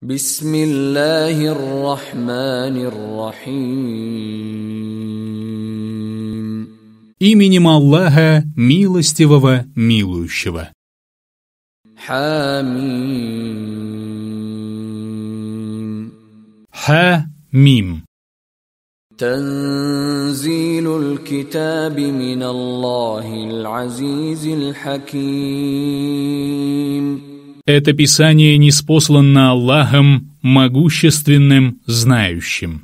Бисмиллахир рахманир рахим. Именем Аллаха, милостивого, милующего. Хамим. Ха-мим. Танзилул китаби миналлахил азизил хаким. Это Писание ниспослано Аллахом, могущественным, знающим.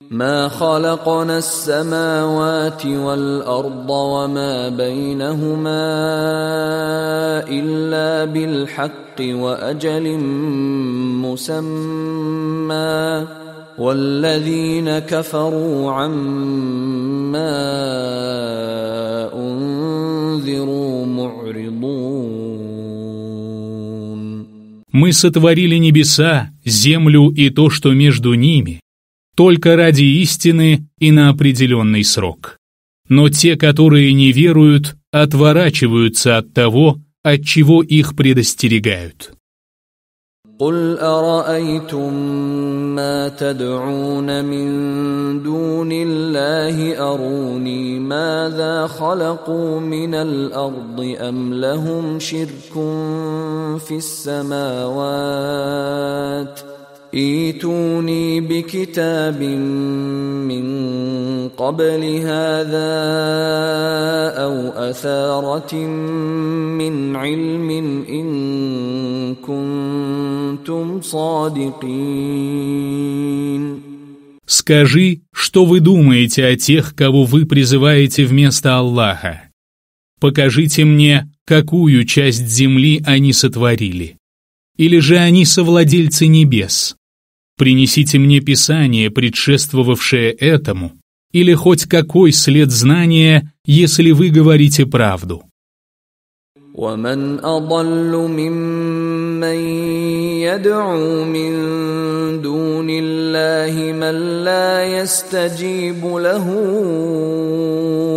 ما خلقنا السماوات والأرض وما بينهما إلا بالحق وأجل مسمى والذين كفروا عما أنذروا معرضون. Мы сотворили небеса, землю и то, что между ними, только ради истины и на определенный срок. Но те, которые не веруют, отворачиваются от того, от чего их предостерегают. قل أرأيتم ما تدعون من دون الله أروني ماذا خلقوا من الأرض أم لهم شرك في السماوات ائتوني بكتاب من قبل هذا أو أثارة من علم إن كنتم صادقين. Скажи, что вы думаете о тех, кого вы призываете вместо Аллаха. Покажите мне, какую часть земли они сотворили. Или же они совладельцы небес. Принесите мне Писание, предшествовавшее этому, или хоть какой след знания, если вы говорите правду. ومن أضل ممن يدعو من دون الله من لا يستجيب له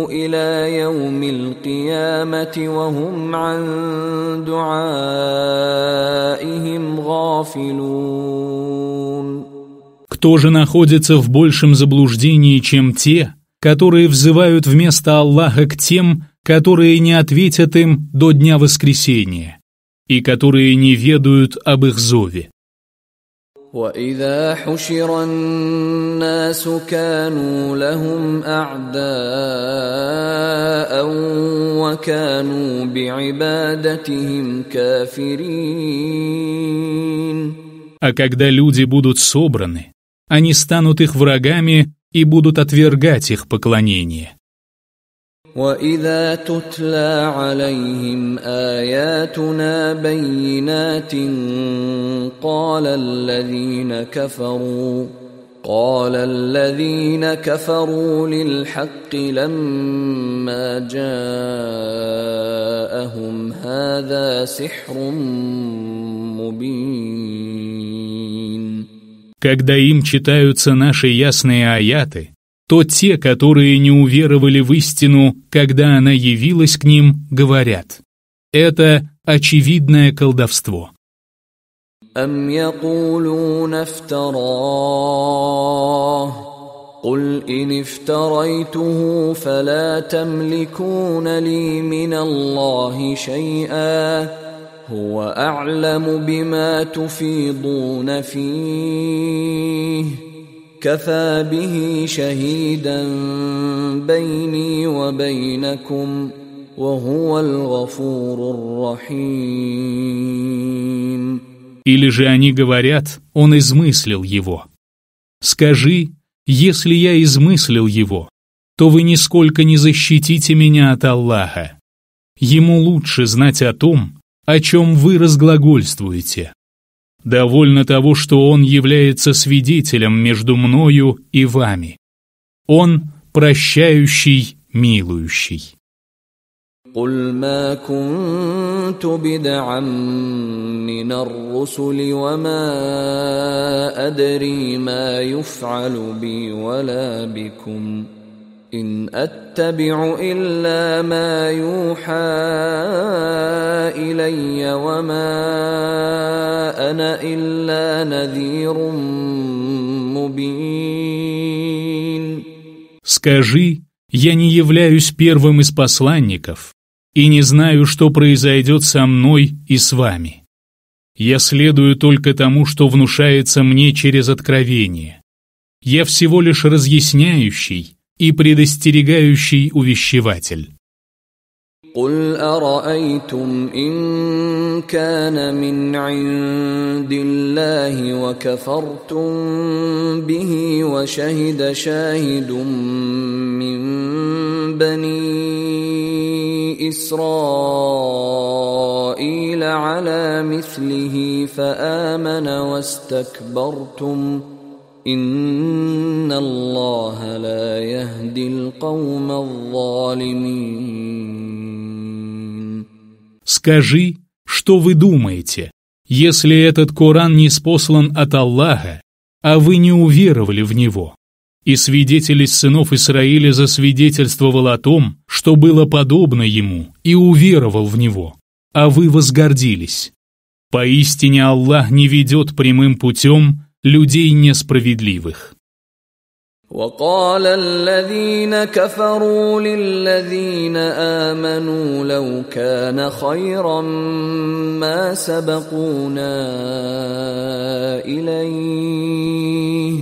إلى يوم القيامة وهم عن دعائهم غافلون. Кто же находится в большем заблуждении, чем те, которые взывают вместо Аллаха к тем, которые не ответят им до дня воскресения, и которые не ведают об их зове. وَإِذَا حُشِرَ النَّاسُ كَانُوا لَهُمْ أَعْدَاءً وَكَانُوا بِعِبَادَتِهِمْ كَافِرِينَ. А когда люди будут собраны, они станут их врагами и будут отвергать их поклонение. وَإِذَا تُتْلَى عَلَيْهِمْ آيَاتُنَا بَيِّنَاتٍ قَالَ الَّذِينَ كَفَرُوا لِلْحَقِّ لَمَّا جَاءَهُمْ هَذَا سِحْرٌ مُبِينٌ. Когда им читаются наши ясные аяты, то те, которые не уверовали в истину, когда она явилась к ним, говорят: это очевидное колдовство. أَمْ يَقُولُونَ افْتَرَاهُ قُلْ إِنِ افْتَرَيْتُهُ فَلَا تَمْلِكُونَ لِي مِنَ اللَّهِ شَيْئًا هُوَ أَعْلَمُ بِمَا تُفِيضُونَ فِيهِ كفى به شهيدا بيني وبينكم وهو الغفور الرحيم. Или же они говорят: он измыслил его. Скажи: если я измыслил его, то вы нисколько не защитите меня от Аллаха. Ему лучше знать о том, о чем вы разглагольствуете. Довольно того, что он является свидетелем между мною и вами. Он прощающий, милующий. قُلْ مَا كُنْتُ بِدْعًا مِّنَ الرُّسُلِ وَمَا أَدْرِي مَا يُفْعَلُ بِي وَلَا بِكُمْ إن أتبع إلا ما يوحى إلي وما أنا إلا نذير مبين. Скажи, я не являюсь первым из посланников и не знаю, что произойдет со мной и с вами. Я следую только тому, что внушается мне через откровение. Я всего лишь разъясняющий и предостерегающий увещеватель. قل أرأيتم إن كان من عند الله وكفرتم به وشهد شاهد من بني إسرائيل على مثله فآمن واستكبرتم إن الله لا يهدي القوم الظالمين. Скажи, что вы думаете, если этот Коран ниспослан от Аллаха, а вы не уверовали в него, и свидетель из сынов Исраиля засвидетельствовал о том, что было подобно ему, и уверовал в него, а вы возгордились. Поистине Аллах не ведет прямым путем людей несправедливых. وقال الذين كفروا للذين آمنوا لو كان خيرا ما سبقونا إليه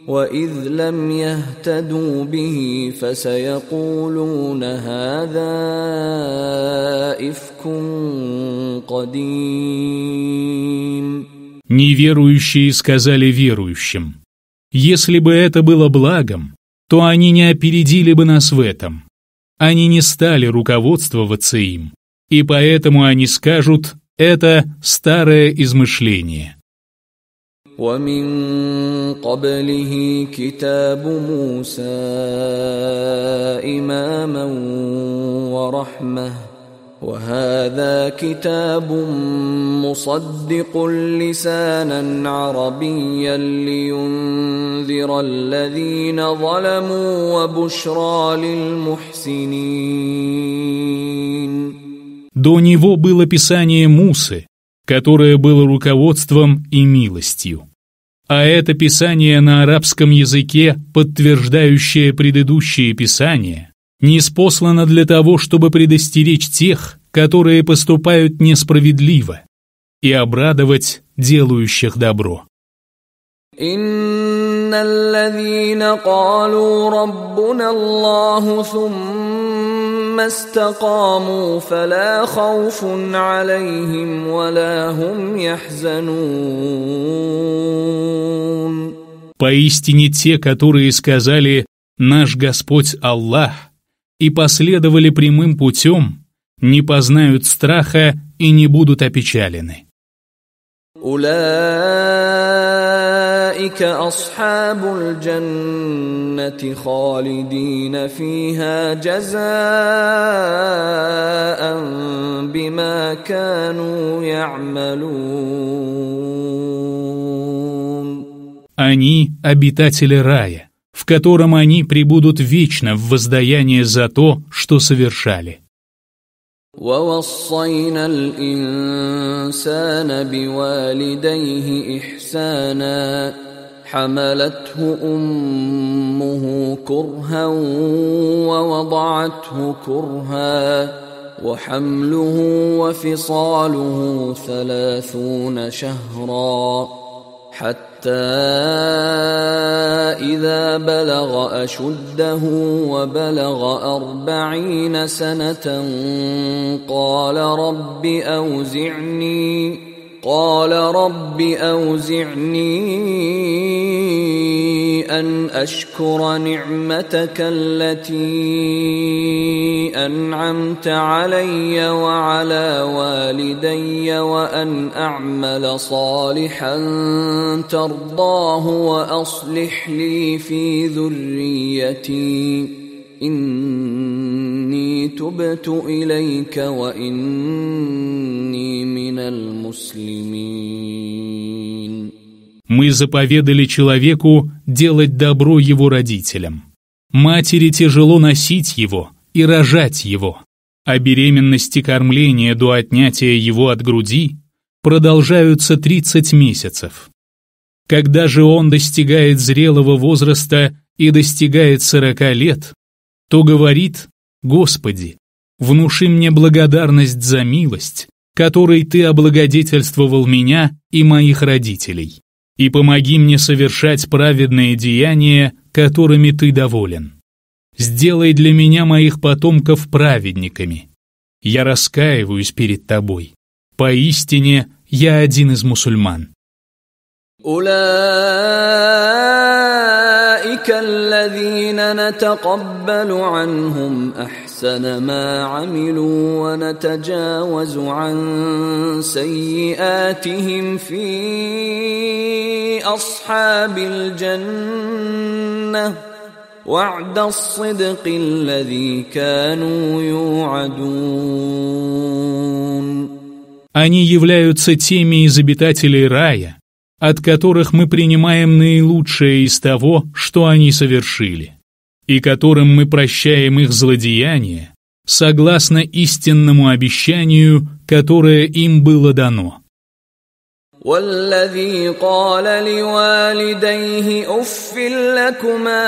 وإذ لم يهتدوا به فسيقولون هذا إفك قديم. Неверующие сказали верующим: если бы это было благом, то они не опередили бы нас в этом. Они не стали руководствоваться им, и поэтому они скажут: это старое измышление. ومن قبله كتاب موسى إماما ورحمة وهذا كتاب مصدق لسانا عربيا لينذر الذين ظلموا وبشرى للمحسنين. До него было Писание Мусы, которое было руководством и милостью. А это Писание на арабском языке, подтверждающее предыдущие Писания, ниспослано для того, чтобы предостеречь тех, которые поступают несправедливо, и обрадовать делающих добро. إن الذين قالوا ربنا الله ثم استقاموا فلا خوف عليهم ولا هم يحزنون. Поистине те, которые сказали «Наш Господь Аллах» и последовали прямым путем, не познают страха и не будут опечалены. أولئك أصحاب الجنة خالدين فيها جزاء بما كانوا يعملون. Они обитатели рая, в котором они пребудут вечно в воздаяние за то, что совершали. ووصينا الإنسان بوالديه إحسانا حملته أمه كرها ووضعته كرها وحمله وفصاله 30 شهرا حتى إذا بلغ أشده وبلغ 40 سنة قال رب أوزعني أن أشكر نعمتك التي أنعمت علي وعلى والدي وأن أعمل صالحا ترضاه وأصلح لي في ذريتي إني تبت إليك وإني من المسلمين. Мы заповедали человеку делать добро его родителям, Матери тяжело носить его и рожать его, а беременность и кормление до отнятия его от груди продолжаются 30 месяцев. Когда же он достигает зрелого возраста и достигает 40 лет, то говорит: «Господи, внуши мне благодарность за милость, которой Ты облагодетельствовал меня и моих родителей, и помоги мне совершать праведные деяния, которыми Ты доволен. Сделай для меня моих потомков праведниками. Я раскаиваюсь перед Тобой. Поистине, я один из мусульман». أولئك الذين نتقبل عنهم أحسن ما عملوا ونتجاوز عن سيئاتهم في أصحاب الجنة وعد الصدق الذي كانوا يوعدون. Они являются теми из обитателей рая, от которых мы принимаем наилучшее из того, что они совершили, и которым мы прощаем их злодеяния, согласно истинному обещанию, которое им было дано. والذي قال لوالديه أف لكما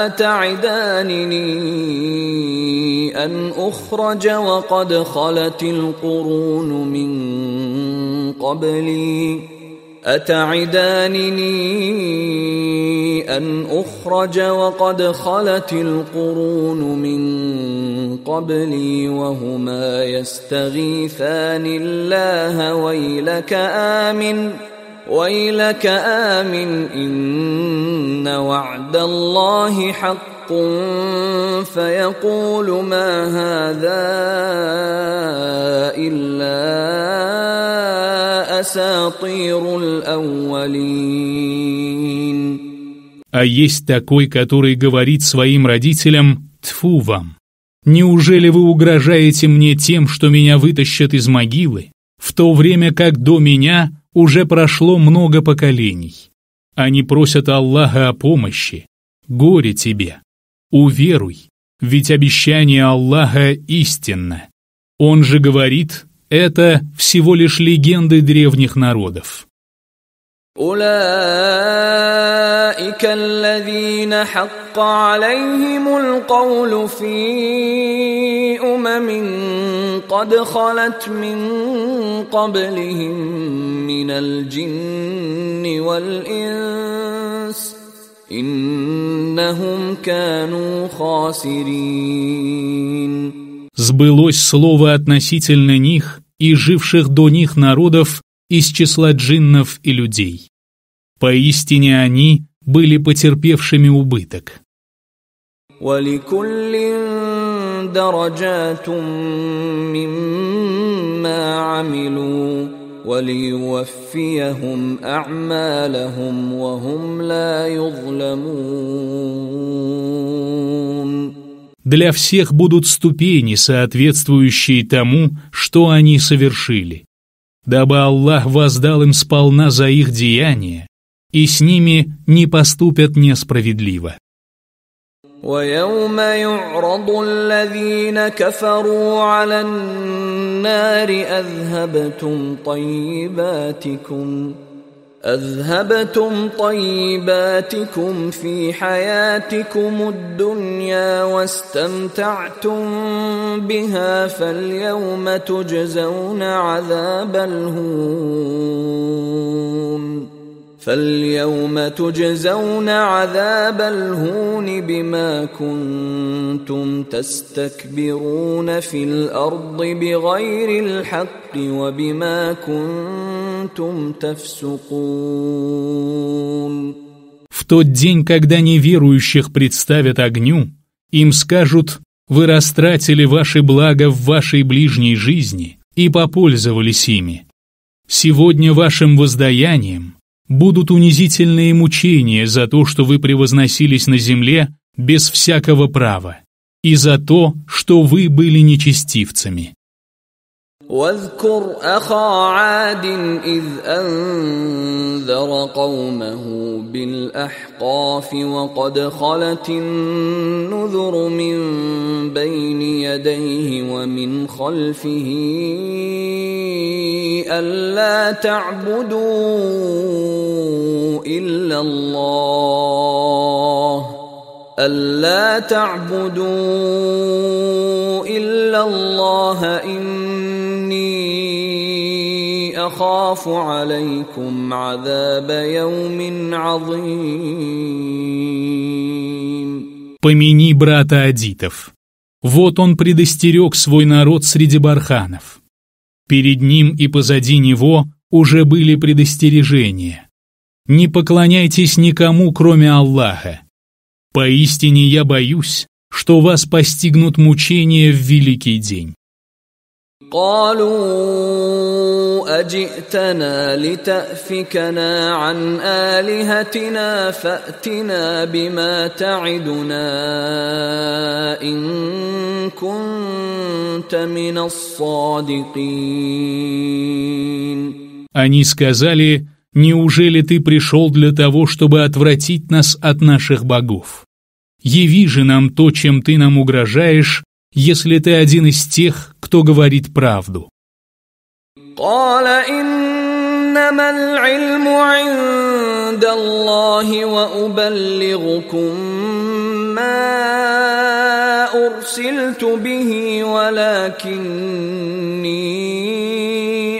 أتعدانني أن أخرج وقد خلت القرون من قبلي وهما يستغيثان الله ويلك آمن إن وعد الله حق فيقول ما هذا إلا أساطير الأولين. А есть такой, который говорит своим родителям: «Тьфу вам! Неужели вы угрожаете мне тем, что меня вытащат из могилы, в то время как до меня уже прошло много поколений? Они просят Аллаха о помощи. Горе тебе! Уверуй, ведь обещание Аллаха истинно. Он же говорит, это всего лишь легенды древних народов». أولئك الذين حق عليهم القول في قد خلت من قبلهم من الجن والإنس إنهم كانوا خاسرين. Сбылось слово относительно них и живших до них народов из числа джиннов и людей. Поистине они были потерпевшими убыток. وَلِكُلٍّ دَرَجَاتٌ مِّمَّا عَمِلُوا وَلِيُوَفِّيَهُمْ أَعْمَالَهُمْ وَهُمْ لَا يُظْلَمُونَ. Для всех будут ступени, соответствующие тому, что они совершили, дабы Аллах воздал им сполна за их деяния, и с ними не поступят несправедливо. وَيَوْمَ يُعْرَضُ الَّذِينَ كَفَرُوا عَلَى النَّارِ أذهبتم طيباتكم في حياتكم الدنيا واستمتعتم بها فاليوم تجزون عذاب الهون بما كنتم تستكبرون في الأرض بغير الحق وبما كنتم تفسقون. В тот день, когда неверующих представят огню, им скажут: «Вы растратили ваши блага в вашей ближней жизни и попользовались ими. Сегодня вашим воздаянием будут унизительные мучения за то, что вы превозносились на земле без всякого права, и за то, что вы были нечестивцами». واذكر أخا عاد إذ أنذر قومه بالأحقاف وقد خلت النذر من بين يديه ومن خلفه ألا تعبدوا إلا الله إني أخاف عليكم عذاب يوم عظيم. Помяни брата адитов. Вот он предостерег свой народ среди барханов. Перед ним и позади него уже были предостережения. Не поклоняйтесь никому, кроме Аллаха. Поистине я боюсь, что вас постигнут мучения в великий день. قالوا أجئتنا لتأفكنا عن آلهتنا فأتنا بما تعدنا إن كنت من الصادقين. Они сказали: «Неужели ты пришел для того, чтобы отвратить нас от наших богов? Яви же нам то, чем ты нам угрожаешь, если ты один из тех, кто говорит правду». قال إنما العلم عند الله وأبلغكم ما أرسلت به ولكني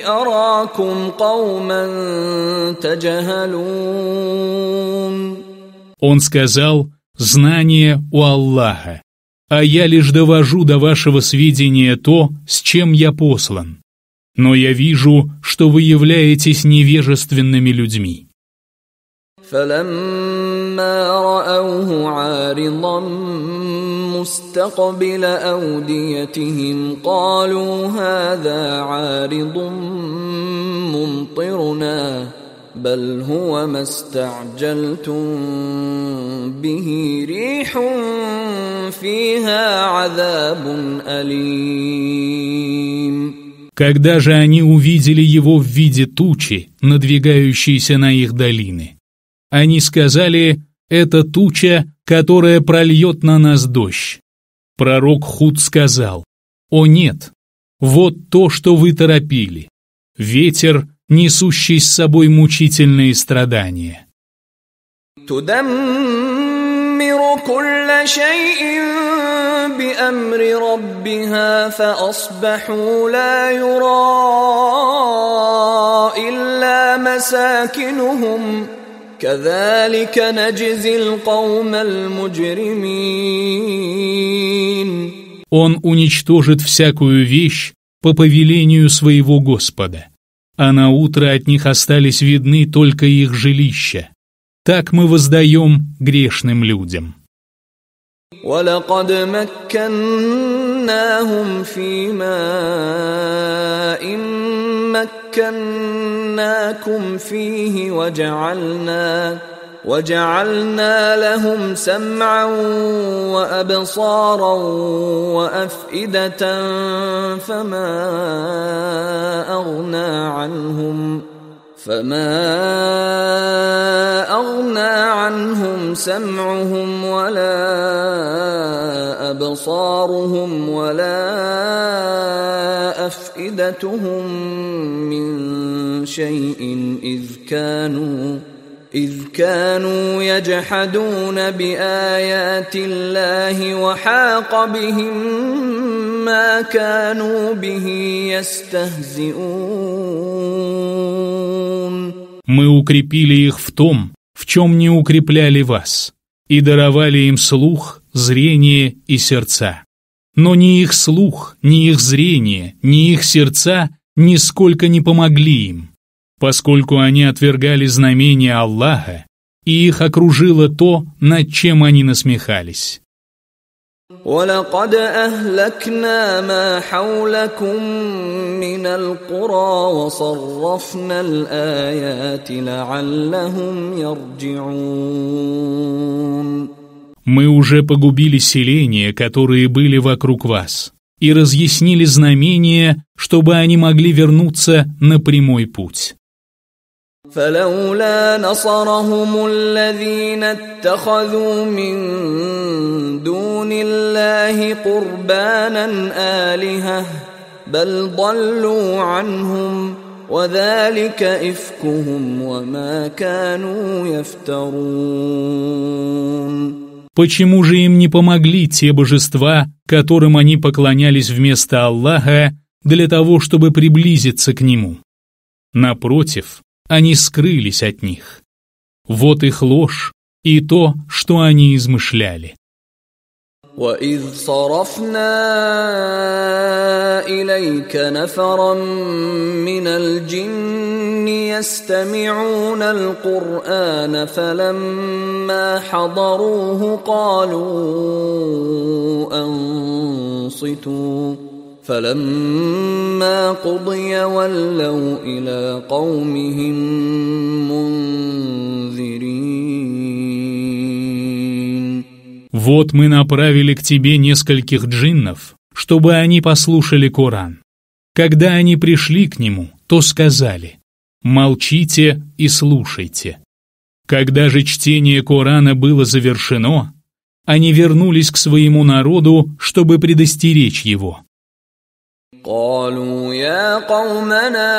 أراكم قوما تجهلون. Он сказал: «Знание у Аллаха, а я лишь довожу до вашего сведения то, с чем я послан. Но я вижу, что вы являетесь невежественными людьми». فلما رأوه عارضا مستقبل أوديتهم قالوا هذا عارض ممطرنا بل هو ما استعجلتم به ريح فيها عذاب أليم. Когда же они увидели его в виде тучи, надвигающейся на их долины, они сказали: «Это туча, которая прольет на нас дождь». Пророк Худ сказал: «О нет, вот то, что вы торопили, ветер, несущий с собой мучительные страдания». تدمر كل شيء بأمر ربها فأصبحوا لا يرى إلا مساكنهم كذلك نجزي القوم المجرمين. Он уничтожит всякую вещь по повелению своего Господа, а на утро от них остались видны только их жилища. Так мы воздаем грешным людям. وَلَقَدْ مَكَّنَّاهُمْ فِي مَاءٍ مَكَّنَّاكُمْ فِيهِ وَجَعَلْنَا لَهُمْ سَمْعًا وَأَبْصَارًا وَأَفْئِدَةً فما أغنى عنهم سمعهم ولا أبصارهم ولا أفئدتهم من شيء إذ كانوا يجحدون بآيات الله وحاق بهم ما كانوا به يستهزئون. Мы укрепили их в том, в чем не укрепляли вас, и даровали им слух, зрение и сердца. Но ни их слух, ни их зрение, ни их сердца нисколько не помогли им, поскольку они отвергали знамения Аллаха, и их окружило то, над чем они насмехались. وَلَقَدْ أَهْلَكْنَا مَا حَوْلَكُمْ مِنَ الْقُرَى وَصَرَّفْنَا الْآيَاتِ لَعَلَّهُمْ يَرْجِعُونَ. Мы уже погубили селения, которые были вокруг вас, и разъяснили знамения, чтобы они могли вернуться на прямой путь. فلولا نصرهم الذين اتخذوا من دون الله قربانا آلهة بل ضلوا عنهم وذلك إفكهم وما كانوا يفترون. Почему же им не помогли те божества, которым они поклонялись вместо Аллаха, для того, чтобы приблизиться к Нему? Напротив, они скрылись от них. Вот их ложь и то, что они измышляли. وَإِذْ صَرَفْنَا إِلَيْكَ نَفَرًا مِّنَ الْجِنِّ يَسْتَمِعُونَ الْقُرْآنَ فَلَمَّا حَضَرُوهُ قَالُوا أَنصِتُوا فَلَمَّا قُضِيَ وَلَّوْا إِلَى قَوْمِهِم مُنذِرِينَ. Вот мы направили к тебе нескольких джиннов, чтобы они послушали Коран. Когда они пришли к нему, то сказали: молчите и слушайте. Когда же чтение Корана было завершено, они вернулись к своему народу, чтобы предостеречь его. قالوا يا قومنا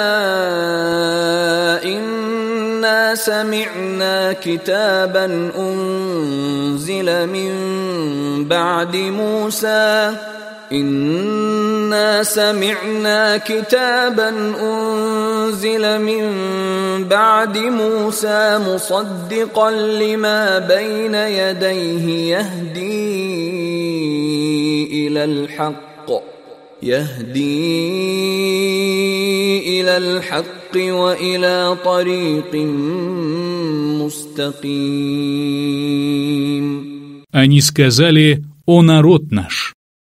إنا سمعنا كتابا أنزل من بعد موسى مصدقا لما بين يديه يهدي إلى الحق وإلى طريق مستقيم. Они сказали: «О народ наш!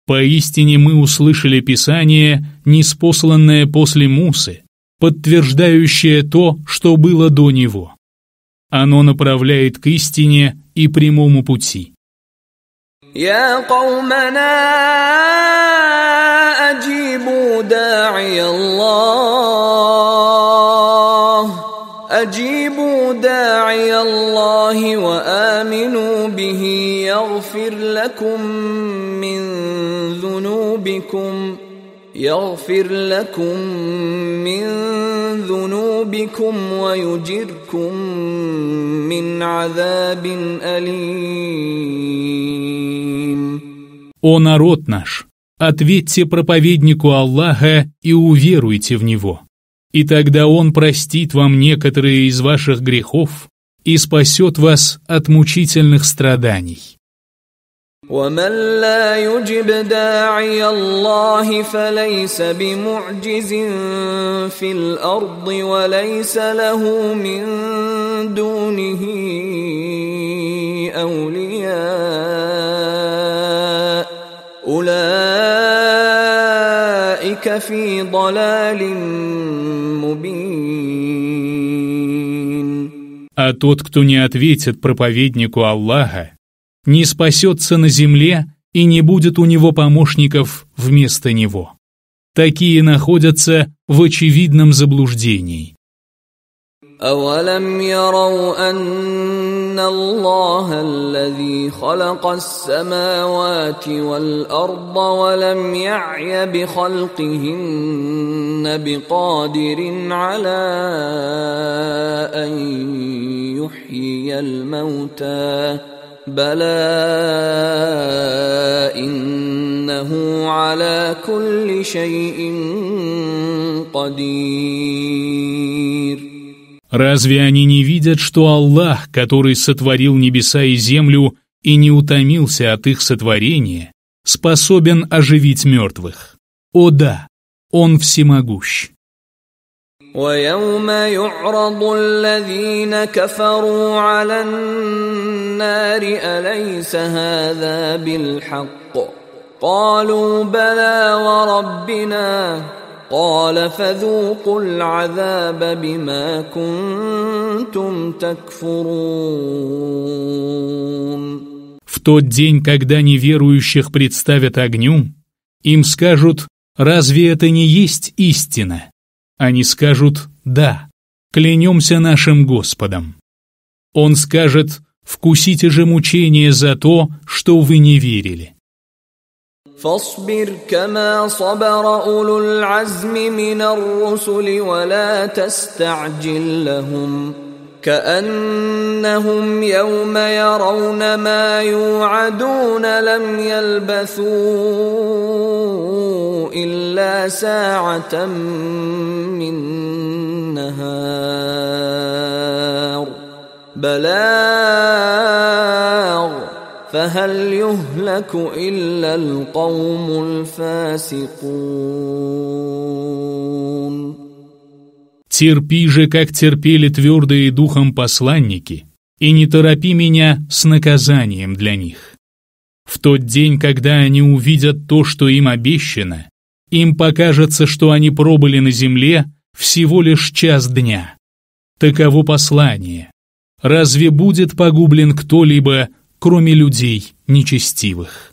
Поистине мы услышали Писание, ниспосланное после Мусы, подтверждающее то, что было до него. Оно направляет к истине и прямому пути». يا قومنا أجيبوا داعي الله وآمنوا به يغفر لكم من ذنوبكم ويجركم من عذاب أليم. «О народ наш! Ответьте проповеднику Аллаха и уверуйте в Него, и тогда Он простит вам некоторые из ваших грехов и спасет вас от мучительных страданий». ومن لا يجب داعي الله فليس بمعجز في الأرض وليس له من دونه أولياء أولئك في ضلال مبين. А тот, кто не ответит проповеднику Аллаха, не спасется на земле и не будет у него помощников вместо него. Такие находятся в очевидном заблуждении. أَوَلَمْ يَرَوْا أَنَّ اللَّهَ الَّذِي خَلَقَ السَّمَاوَاتِ وَالْأَرْضَ وَلَمْ يَعْيَ بِخَلْقِهِنَّ بِقَادِرٍ عَلَى أَن يُحْيِيَ الْمَوْتَى بلى إنه على كل شيء قدير. Разве они не видят, что Аллах, который сотворил небеса и землю и не утомился от их сотворения, способен оживить мертвых? О да, Он всемогущ. ويوم يعرض الذين كفروا على النار أليس هذا بالحق قالوا بلى وربنا قال فذوقوا العذاب بما كنتم تكفرون. В тот день, когда неверующих представят огню, Им скажут: «Разве это не есть истина?» Они скажут: «Да, клянемся нашим Господом». Он скажет: «Вкусите же мучения за то, что вы не верили». فاصبر كما صبر أولو العزم من الرسل ولا تستعجل لهم كأنهم يوم يرون ما يوعدون لم يلبثوا إلا ساعة من نهار بلاغ فهل يهلك إلا القوم الفاسقون. Терпи же, как терпели твердые духом посланники, и не торопи меня с наказанием для них. В тот день, когда они увидят то, что им обещано, им покажется, что они пробыли на земле всего лишь час дня. Таково послание. Разве будет погублен кто-либо, кроме людей нечестивых?